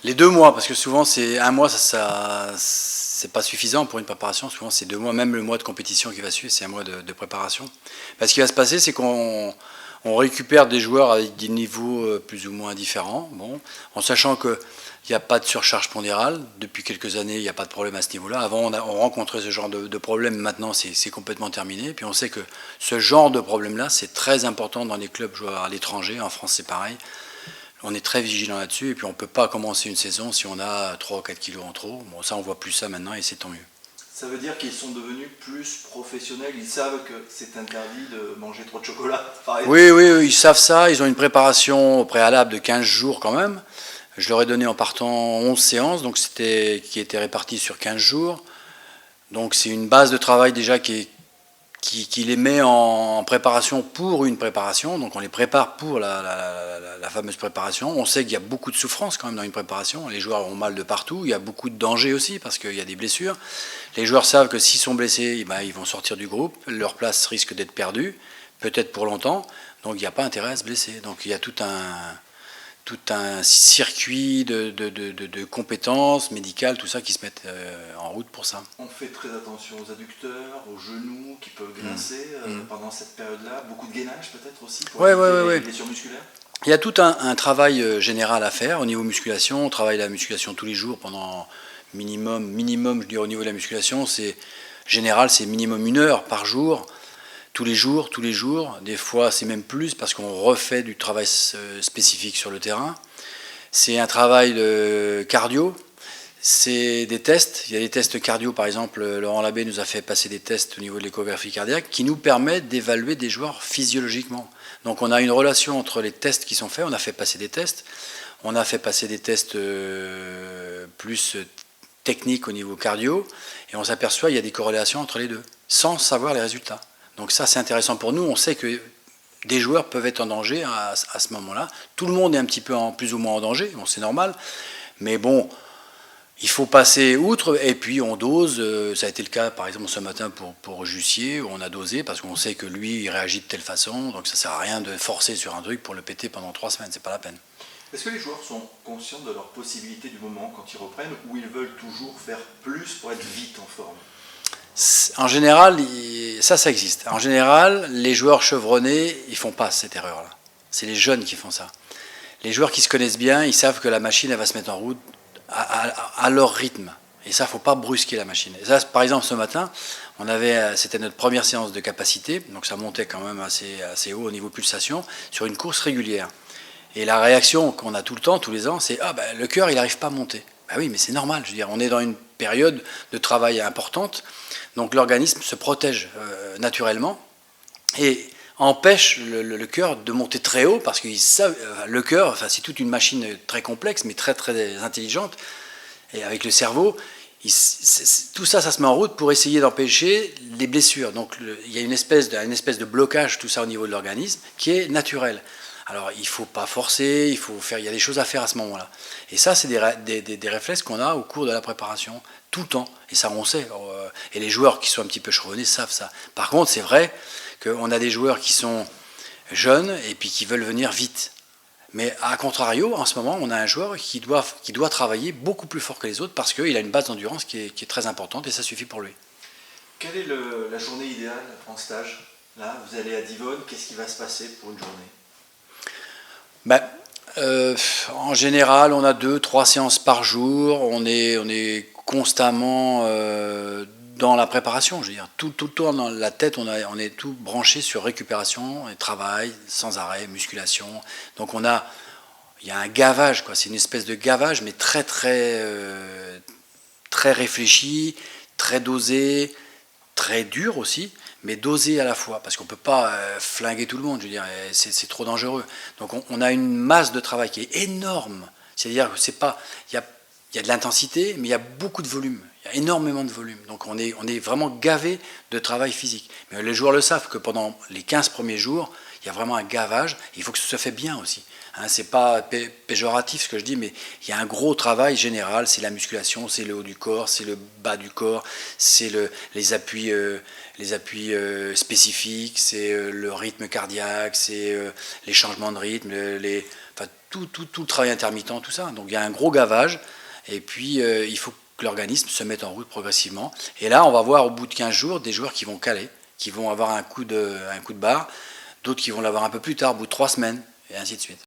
Les 2 mois, parce que souvent c'est un mois, c'est pas suffisant pour une préparation. Souvent c'est 2 mois, même le mois de compétition qui va suivre, c'est un mois de préparation. Parce ce qui va se passer, c'est qu'on récupère des joueurs avec des niveaux plus ou moins différents, bon, en sachant que il n'y a pas de surcharge pondérale. Depuis quelques années, il n'y a pas de problème à ce niveau-là. Avant, on rencontrait ce genre de problème. Maintenant, c'est complètement terminé. Puis on sait que ce genre de problème-là, c'est très important dans les clubs joueurs à l'étranger. En France, c'est pareil. On est très vigilant là-dessus. Et puis on ne peut pas commencer une saison si on a 3 ou 4 kilos en trop. Bon, ça, on voit plus ça maintenant et c'est tant mieux. Ça veut dire qu'ils sont devenus plus professionnels, ils savent que c'est interdit de manger trop de chocolat, par exemple. Oui, oui, oui, ils savent ça. Ils ont une préparation au préalable de 15 jours quand même. Je leur ai donné en partant 11 séances, donc qui étaient réparties sur 15 jours. Donc c'est une base de travail déjà qui les met en préparation pour une préparation. Donc on les prépare pour la fameuse préparation. On sait qu'il y a beaucoup de souffrance quand même dans une préparation. Les joueurs ont mal de partout. Il y a beaucoup de dangers aussi parce qu'il y a des blessures. Les joueurs savent que s'ils sont blessés, eh ben, ils vont sortir du groupe. Leur place risque d'être perdue, peut-être pour longtemps. Donc il n'y a pas intérêt à se blesser. Donc il y a tout un circuit de compétences médicales, tout ça qui se mettent en route pour ça. On fait très attention aux adducteurs, aux genoux qui peuvent grincer pendant cette période-là. Beaucoup de gainage peut-être aussi pour éviter les blessures musculaires. Il y a tout un travail général à faire au niveau musculation. On travaille la musculation tous les jours pendant minimum, je dirais au niveau de la musculation, c'est général, c'est minimum 1 heure par jour. Tous les jours, des fois c'est même plus parce qu'on refait du travail spécifique sur le terrain. C'est un travail de cardio, c'est des tests. Il y a des tests cardio, par exemple, Laurent Labbé nous a fait passer des tests au niveau de l'échographie cardiaque qui nous permettent d'évaluer des joueurs physiologiquement. Donc on a une relation entre les tests qui sont faits, on a fait passer des tests, on a fait passer des tests plus techniques au niveau cardio, et on s'aperçoit qu'il y a des corrélations entre les deux, sans savoir les résultats. Donc ça c'est intéressant pour nous, on sait que des joueurs peuvent être en danger à ce moment-là. Tout le monde est un petit peu plus ou moins en danger, bon, c'est normal, mais bon, il faut passer outre et puis on dose. Ça a été le cas par exemple ce matin pour Jussier, où on a dosé parce qu'on sait que lui il réagit de telle façon, donc ça sert à rien de forcer sur un truc pour le péter pendant 3 semaines, c'est pas la peine. Est-ce que les joueurs sont conscients de leurs possibilités du moment quand ils reprennent ou ils veulent toujours faire plus pour être vite en forme? En général, ça existe. En général, les joueurs chevronnés, ils font pas cette erreur-là. C'est les jeunes qui font ça. Les joueurs qui se connaissent bien, ils savent que la machine, elle va se mettre en route à leur rythme. Et ça, il ne faut pas brusquer la machine. Et ça, par exemple, ce matin, c'était notre première séance de capacité, donc ça montait quand même assez haut au niveau pulsation, sur une course régulière. Et la réaction qu'on a tout le temps, tous les ans, c'est « Ah ben, le cœur, il n'arrive pas à monter ». Ben oui, mais c'est normal, je veux dire, on est dans une période de travail importante, donc l'organisme se protège naturellement et empêche le cœur de monter très haut parce que le cœur, enfin, c'est toute une machine très complexe mais très très intelligente et avec le cerveau, tout ça, ça se met en route pour essayer d'empêcher les blessures. Donc il y a une espèce de blocage, tout ça au niveau de l'organisme qui est naturel. Alors il ne faut pas forcer, il y a des choses à faire à ce moment-là. Et ça, c'est des réflexes qu'on a au cours de la préparation, tout le temps. Et ça, on sait. Et les joueurs qui sont un petit peu chevronnés savent ça. Par contre, c'est vrai qu'on a des joueurs qui sont jeunes et puis qui veulent venir vite. Mais à contrario, en ce moment, on a un joueur qui doit travailler beaucoup plus fort que les autres parce qu'il a une base d'endurance qui est très importante et ça suffit pour lui. Quelle est la journée idéale en stage? Là, vous allez à Divonne, qu'est-ce qui va se passer pour une journée? En général, on a 2-3 séances par jour. On est constamment dans la préparation. Je veux dire, tout le temps dans la tête, on est tout branché sur récupération et travail sans arrêt, musculation. Donc il y a un gavage, quoi. C'est une espèce de gavage, mais très très réfléchi, très dosé, très dur aussi, mais dosé à la fois, parce qu'on ne peut pas flinguer tout le monde, je veux dire, c'est trop dangereux. Donc on a une masse de travail qui est énorme, c'est-à-dire que c'est pas, il y a de l'intensité, mais il y a beaucoup de volume, il y a énormément de volume, donc on est vraiment gavé de travail physique. Mais les joueurs le savent que pendant les 15 premiers jours, il y a vraiment un gavage, il faut que ça se fait bien aussi. Hein, c'est pas péjoratif ce que je dis, mais il y a un gros travail général, c'est la musculation, c'est le haut du corps, c'est le bas du corps, c'est les appuis spécifiques, c'est le rythme cardiaque, c'est les changements de rythme, enfin, tout le travail intermittent, tout ça. Donc il y a un gros gavage, et puis il faut que l'organisme se mette en route progressivement. Et là, on va voir au bout de 15 jours des joueurs qui vont caler, qui vont avoir un coup de barre, d'autres qui vont l'avoir un peu plus tard, au bout de 3 semaines, et ainsi de suite.